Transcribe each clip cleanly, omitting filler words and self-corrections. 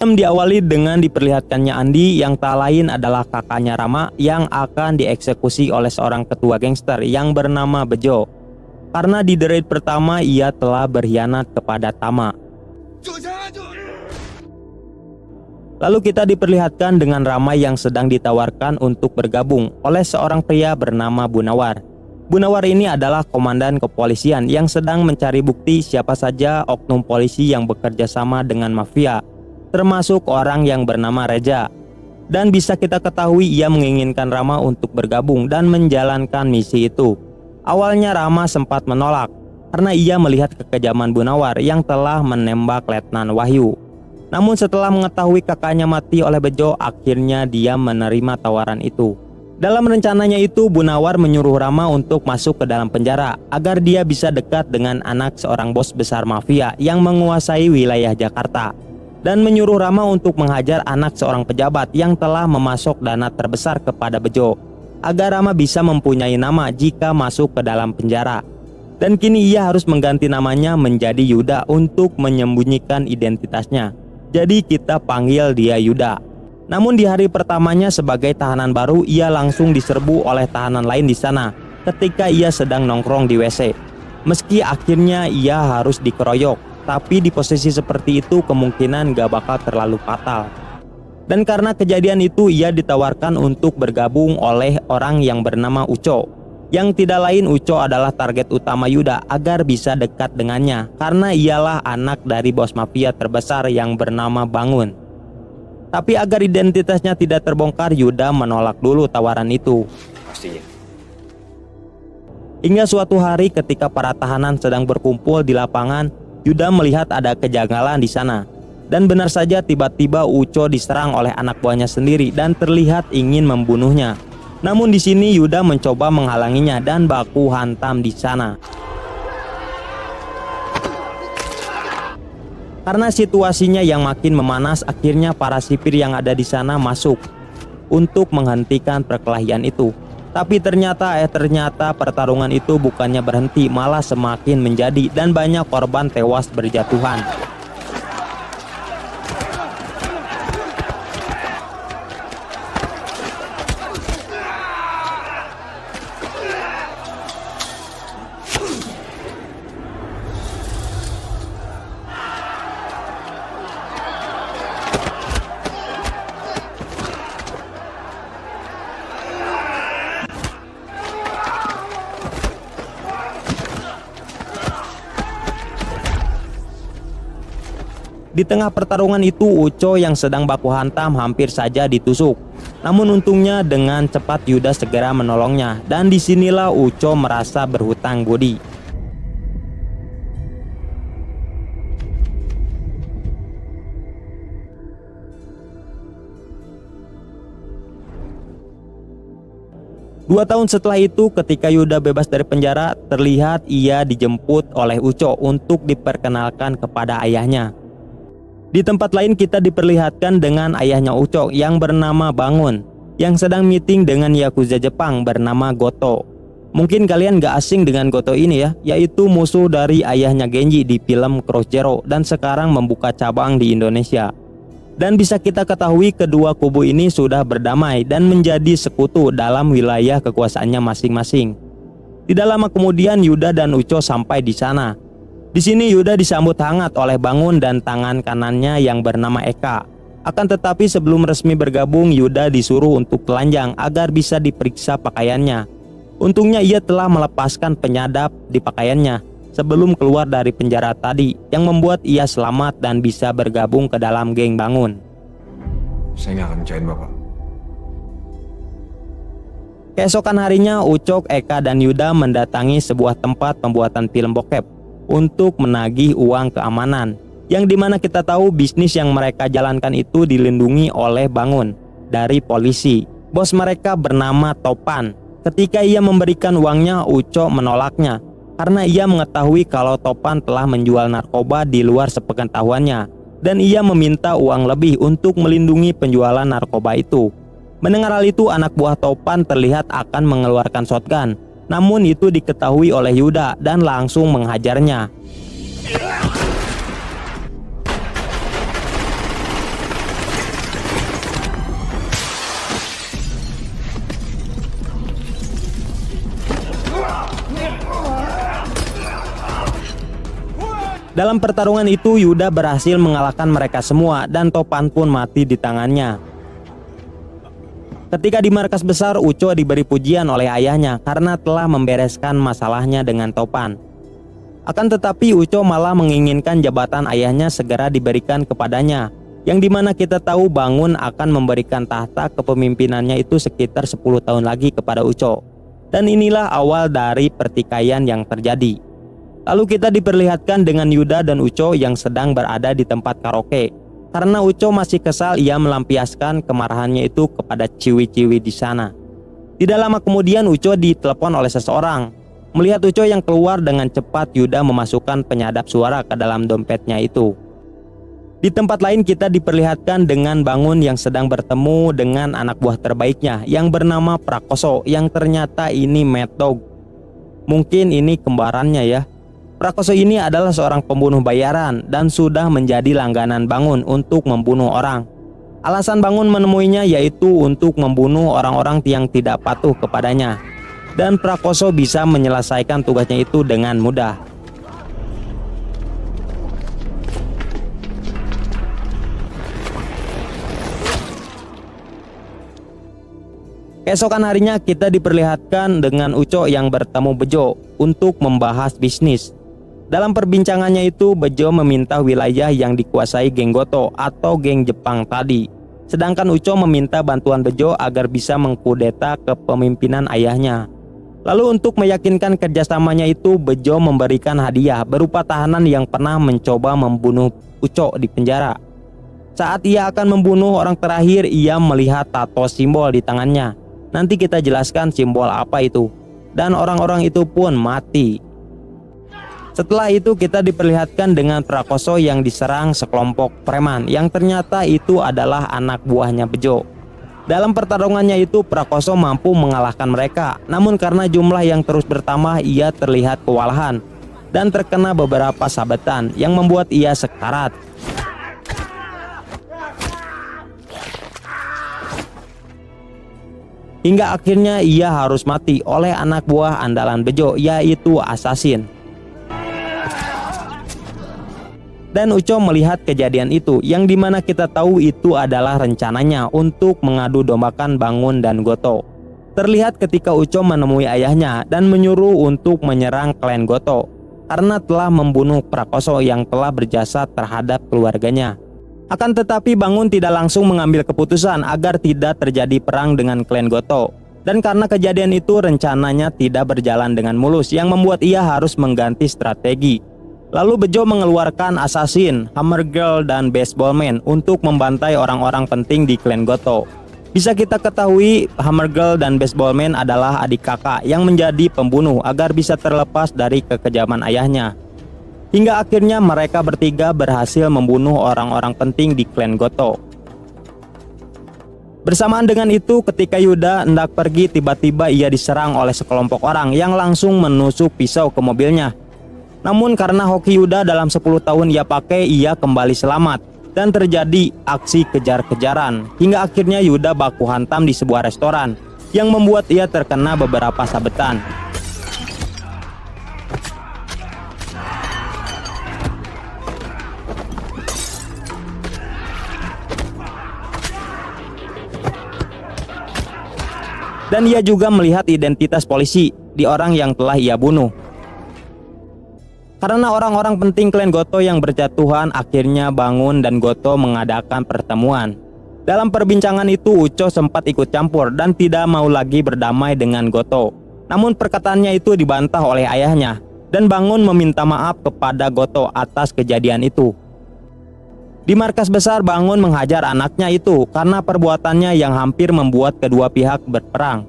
Diawali dengan diperlihatkannya Andi yang tak lain adalah kakaknya Rama yang akan dieksekusi oleh seorang ketua gangster yang bernama Bejo. Karena di raid pertama ia telah berkhianat kepada Tama. Lalu kita diperlihatkan dengan Rama yang sedang ditawarkan untuk bergabung oleh seorang pria bernama Bunawar. Bunawar ini adalah komandan kepolisian yang sedang mencari bukti siapa saja oknum polisi yang bekerja sama dengan mafia, termasuk orang yang bernama Reza. Dan bisa kita ketahui ia menginginkan Rama untuk bergabung dan menjalankan misi itu. Awalnya Rama sempat menolak karena ia melihat kekejaman Bunawar yang telah menembak Letnan Wahyu. Namun setelah mengetahui kakaknya mati oleh Bejo, akhirnya dia menerima tawaran itu. Dalam rencananya itu, Bunawar menyuruh Rama untuk masuk ke dalam penjara agar dia bisa dekat dengan anak seorang bos besar mafia yang menguasai wilayah Jakarta, dan menyuruh Rama untuk menghajar anak seorang pejabat yang telah memasok dana terbesar kepada Bejo, agar Rama bisa mempunyai nama jika masuk ke dalam penjara. Dan kini ia harus mengganti namanya menjadi Yuda untuk menyembunyikan identitasnya. Jadi kita panggil dia Yuda. Namun di hari pertamanya sebagai tahanan baru, ia langsung diserbu oleh tahanan lain di sana ketika ia sedang nongkrong di WC. Meski akhirnya ia harus dikeroyok, tapi di posisi seperti itu kemungkinan gak bakal terlalu fatal. Dan karena kejadian itu ia ditawarkan untuk bergabung oleh orang yang bernama Uco. Yang tidak lain, Uco adalah target utama Yuda agar bisa dekat dengannya, karena ialah anak dari bos mafia terbesar yang bernama Bangun. Tapi agar identitasnya tidak terbongkar, Yuda menolak dulu tawaran itu. Pastinya. Hingga suatu hari ketika para tahanan sedang berkumpul di lapangan, Yuda melihat ada kejanggalan di sana. Dan benar saja tiba-tiba Uco diserang oleh anak buahnya sendiri dan terlihat ingin membunuhnya. Namun di sini Yuda mencoba menghalanginya dan baku hantam di sana. Karena situasinya yang makin memanas, akhirnya para sipir yang ada di sana masuk untuk menghentikan perkelahian itu. Tapi ternyata pertarungan itu bukannya berhenti, malah semakin menjadi dan banyak korban tewas berjatuhan. Di tengah pertarungan itu, Uco yang sedang baku hantam hampir saja ditusuk. Namun untungnya dengan cepat Yuda segera menolongnya, dan disinilah Uco merasa berhutang budi. Dua tahun setelah itu, ketika Yuda bebas dari penjara, terlihat ia dijemput oleh Uco untuk diperkenalkan kepada ayahnya. Di tempat lain kita diperlihatkan dengan ayahnya Uco yang bernama Bangun, yang sedang meeting dengan Yakuza Jepang bernama Goto. Mungkin kalian gak asing dengan Goto ini ya, yaitu musuh dari ayahnya Genji di film Cross Zero dan sekarang membuka cabang di Indonesia. Dan bisa kita ketahui kedua kubu ini sudah berdamai dan menjadi sekutu dalam wilayah kekuasaannya masing-masing. Tidak lama kemudian Yuda dan Uco sampai di sana. Di sini Yuda disambut hangat oleh Bangun dan tangan kanannya yang bernama Eka. Akan tetapi sebelum resmi bergabung, Yuda disuruh untuk telanjang agar bisa diperiksa pakaiannya. Untungnya ia telah melepaskan penyadap di pakaiannya sebelum keluar dari penjara tadi, yang membuat ia selamat dan bisa bergabung ke dalam geng Bangun. Saya nggak akan percayain Bapak. Keesokan harinya, Ucok, Eka, dan Yuda mendatangi sebuah tempat pembuatan film bokep untuk menagih uang keamanan, yang dimana kita tahu bisnis yang mereka jalankan itu dilindungi oleh Bangun dari polisi. Bos mereka bernama Topan. Ketika ia memberikan uangnya, Uco menolaknya karena ia mengetahui kalau Topan telah menjual narkoba di luar sepengetahuannya, dan ia meminta uang lebih untuk melindungi penjualan narkoba itu. Mendengar hal itu, anak buah Topan terlihat akan mengeluarkan shotgun. Namun itu diketahui oleh Yuda dan langsung menghajarnya. Dalam pertarungan itu Yuda berhasil mengalahkan mereka semua dan Topan pun mati di tangannya. Ketika di markas besar, Uco diberi pujian oleh ayahnya karena telah membereskan masalahnya dengan Topan. Akan tetapi Uco malah menginginkan jabatan ayahnya segera diberikan kepadanya, yang dimana kita tahu Bangun akan memberikan tahta kepemimpinannya itu sekitar 10 tahun lagi kepada Uco. Dan inilah awal dari pertikaian yang terjadi. Lalu kita diperlihatkan dengan Yuda dan Uco yang sedang berada di tempat karaoke. Karena Uco masih kesal, ia melampiaskan kemarahannya itu kepada ciwi-ciwi di sana. Tidak lama kemudian Uco ditelepon oleh seseorang. Melihat Uco yang keluar dengan cepat, Yuda memasukkan penyadap suara ke dalam dompetnya itu. Di tempat lain kita diperlihatkan dengan Bangun yang sedang bertemu dengan anak buah terbaiknya yang bernama Prakoso, yang ternyata ini Mad Dog. Mungkin ini kembarannya ya. Prakoso ini adalah seorang pembunuh bayaran dan sudah menjadi langganan Bangun untuk membunuh orang. Alasan Bangun menemuinya yaitu untuk membunuh orang-orang yang tidak patuh kepadanya. Dan Prakoso bisa menyelesaikan tugasnya itu dengan mudah. Keesokan harinya kita diperlihatkan dengan Uco yang bertemu Bejo untuk membahas bisnis. Dalam perbincangannya itu, Bejo meminta wilayah yang dikuasai geng Goto atau geng Jepang tadi. Sedangkan Uco meminta bantuan Bejo agar bisa mengkudeta kepemimpinan ayahnya. Lalu untuk meyakinkan kerjasamanya itu, Bejo memberikan hadiah berupa tahanan yang pernah mencoba membunuh Uco di penjara. Saat ia akan membunuh orang terakhir, ia melihat tato simbol di tangannya. Nanti kita jelaskan simbol apa itu. Dan orang-orang itu pun mati. Setelah itu kita diperlihatkan dengan Prakoso yang diserang sekelompok preman yang ternyata itu adalah anak buahnya Bejo. Dalam pertarungannya itu Prakoso mampu mengalahkan mereka, namun karena jumlah yang terus bertambah ia terlihat kewalahan dan terkena beberapa sabetan yang membuat ia sekarat. Hingga akhirnya ia harus mati oleh anak buah andalan Bejo, yaitu Assassin. Dan Uco melihat kejadian itu, yang dimana kita tahu itu adalah rencananya untuk mengadu dombakan Bangun dan Goto. Terlihat ketika Uco menemui ayahnya dan menyuruh untuk menyerang klan Goto karena telah membunuh Prakoso yang telah berjasa terhadap keluarganya. Akan tetapi Bangun tidak langsung mengambil keputusan agar tidak terjadi perang dengan klan Goto. Dan karena kejadian itu rencananya tidak berjalan dengan mulus, yang membuat ia harus mengganti strategi. Lalu Bejo mengeluarkan Assassin, Hammer Girl, dan Baseball Man untuk membantai orang-orang penting di klan Goto. Bisa kita ketahui Hammer Girl dan Baseball Man adalah adik kakak yang menjadi pembunuh agar bisa terlepas dari kekejaman ayahnya. Hingga akhirnya mereka bertiga berhasil membunuh orang-orang penting di klan Goto. Bersamaan dengan itu, ketika Yuda hendak pergi, tiba-tiba ia diserang oleh sekelompok orang yang langsung menusuk pisau ke mobilnya. Namun karena hoki Yuda dalam 10 tahun ia pakai, ia kembali selamat dan terjadi aksi kejar-kejaran. Hingga akhirnya Yuda baku hantam di sebuah restoran yang membuat ia terkena beberapa sabetan. Dan ia juga melihat identitas polisi di orang yang telah ia bunuh. Karena orang-orang penting klan Goto yang berjatuhan, akhirnya Bangun dan Goto mengadakan pertemuan. Dalam perbincangan itu Uco sempat ikut campur dan tidak mau lagi berdamai dengan Goto. Namun perkataannya itu dibantah oleh ayahnya, dan Bangun meminta maaf kepada Goto atas kejadian itu. Di markas besar, Bangun menghajar anaknya itu karena perbuatannya yang hampir membuat kedua pihak berperang.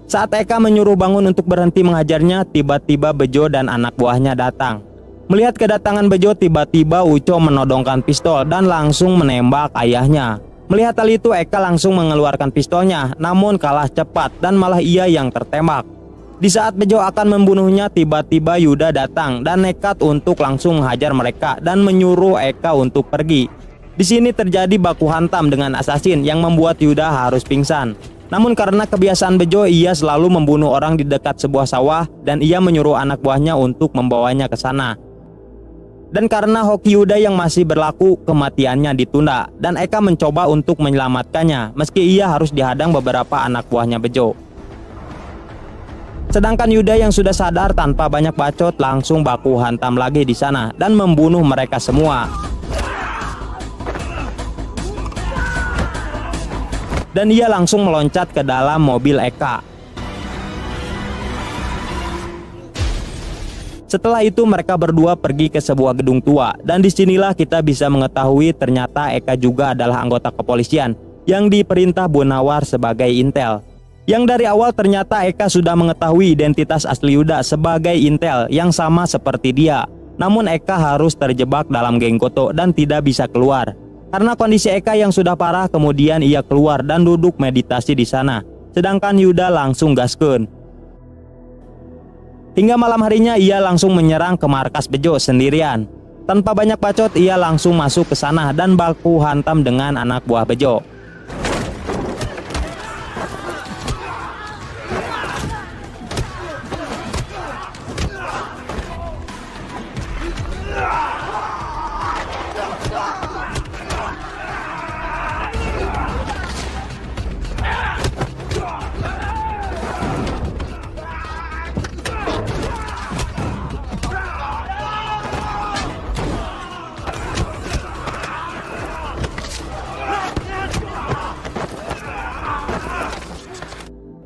Saat Eka menyuruh Bangun untuk berhenti menghajarnya, tiba-tiba Bejo dan anak buahnya datang. Melihat kedatangan Bejo, tiba-tiba Uco menodongkan pistol dan langsung menembak ayahnya. Melihat hal itu, Eka langsung mengeluarkan pistolnya, namun kalah cepat dan malah ia yang tertembak. Di saat Bejo akan membunuhnya, tiba-tiba Yuda datang dan nekat untuk langsung menghajar mereka dan menyuruh Eka untuk pergi. Di sini terjadi baku hantam dengan Assassin yang membuat Yuda harus pingsan. Namun karena kebiasaan Bejo, ia selalu membunuh orang di dekat sebuah sawah dan ia menyuruh anak buahnya untuk membawanya ke sana. Dan karena hoki Yuda yang masih berlaku, kematiannya ditunda dan Eka mencoba untuk menyelamatkannya meski ia harus dihadang beberapa anak buahnya Bejo. Sedangkan Yuda yang sudah sadar tanpa banyak bacot langsung baku hantam lagi di sana dan membunuh mereka semua. Dan ia langsung meloncat ke dalam mobil Eka. Setelah itu mereka berdua pergi ke sebuah gedung tua dan disinilah kita bisa mengetahui ternyata Eka juga adalah anggota kepolisian yang diperintah Bunawar sebagai intel. Yang dari awal ternyata Eka sudah mengetahui identitas asli Yuda sebagai intel yang sama seperti dia. Namun Eka harus terjebak dalam geng Goto dan tidak bisa keluar. Karena kondisi Eka yang sudah parah, kemudian ia keluar dan duduk meditasi di sana. Sedangkan Yuda langsung gaskeun. Hingga malam harinya ia langsung menyerang ke markas Bejo sendirian. Tanpa banyak bacot ia langsung masuk ke sana dan baku hantam dengan anak buah Bejo.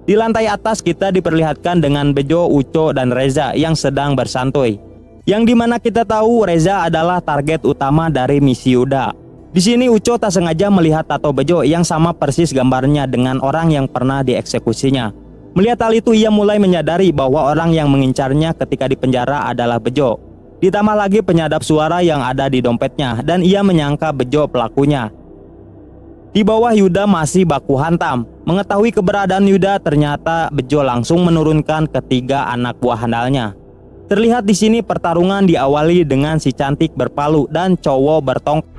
Di lantai atas kita diperlihatkan dengan Bejo, Uco, dan Reza yang sedang bersantuy. Yang dimana kita tahu Reza adalah target utama dari misi Yuda. Di sini Uco tak sengaja melihat tato Bejo yang sama persis gambarnya dengan orang yang pernah dieksekusinya. Melihat hal itu ia mulai menyadari bahwa orang yang mengincarnya ketika di penjara adalah Bejo. Ditambah lagi penyadap suara yang ada di dompetnya dan ia menyangka Bejo pelakunya. Di bawah Yuda masih baku hantam. Mengetahui keberadaan Yuda, ternyata Bejo langsung menurunkan ketiga anak buah handalnya. Terlihat di sini pertarungan diawali dengan si cantik berpalu dan cowok bertongkat.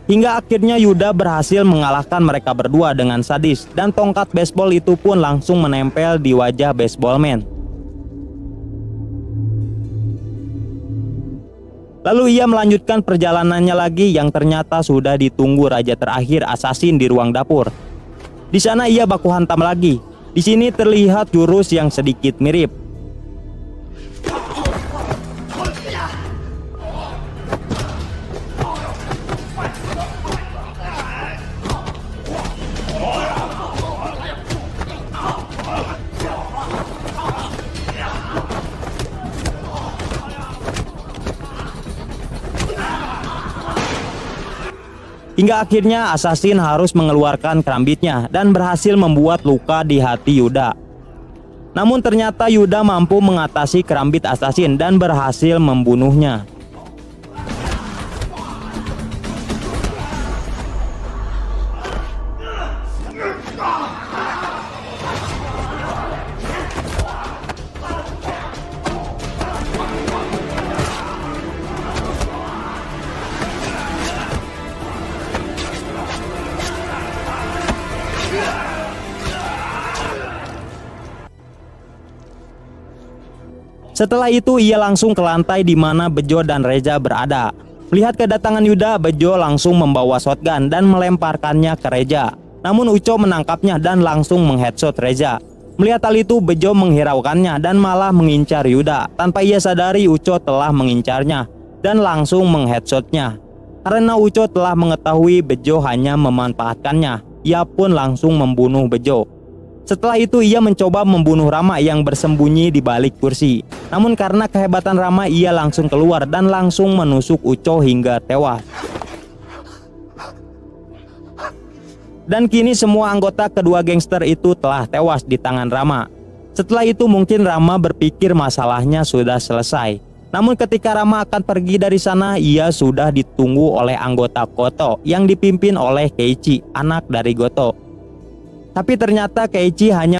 Hingga akhirnya Yuda berhasil mengalahkan mereka berdua dengan sadis dan tongkat baseball itu pun langsung menempel di wajah baseballman. Lalu ia melanjutkan perjalanannya lagi yang ternyata sudah ditunggu raja terakhir assassin di ruang dapur. Di sana ia baku hantam lagi. Di sini terlihat jurus yang sedikit mirip. Hingga akhirnya assassin harus mengeluarkan kerambitnya dan berhasil membuat luka di hati Yuda. Namun ternyata Yuda mampu mengatasi kerambit assassin dan berhasil membunuhnya. Setelah itu ia langsung ke lantai di mana Bejo dan Reza berada. Melihat kedatangan Yuda, Bejo langsung membawa shotgun dan melemparkannya ke Reza. Namun Uco menangkapnya dan langsung mengheadshot Reza. Melihat hal itu Bejo menghiraukannya dan malah mengincar Yuda. Tanpa ia sadari Uco telah mengincarnya dan langsung mengheadshotnya. Karena Uco telah mengetahui Bejo hanya memanfaatkannya, ia pun langsung membunuh Bejo. Setelah itu ia mencoba membunuh Rama yang bersembunyi di balik kursi. Namun karena kehebatan Rama ia langsung keluar dan langsung menusuk Uco hingga tewas. Dan kini semua anggota kedua gangster itu telah tewas di tangan Rama. Setelah itu mungkin Rama berpikir masalahnya sudah selesai. Namun ketika Rama akan pergi dari sana, ia sudah ditunggu oleh anggota Goto yang dipimpin oleh Keiichi, anak dari Goto. Tapi ternyata Keiichi hanya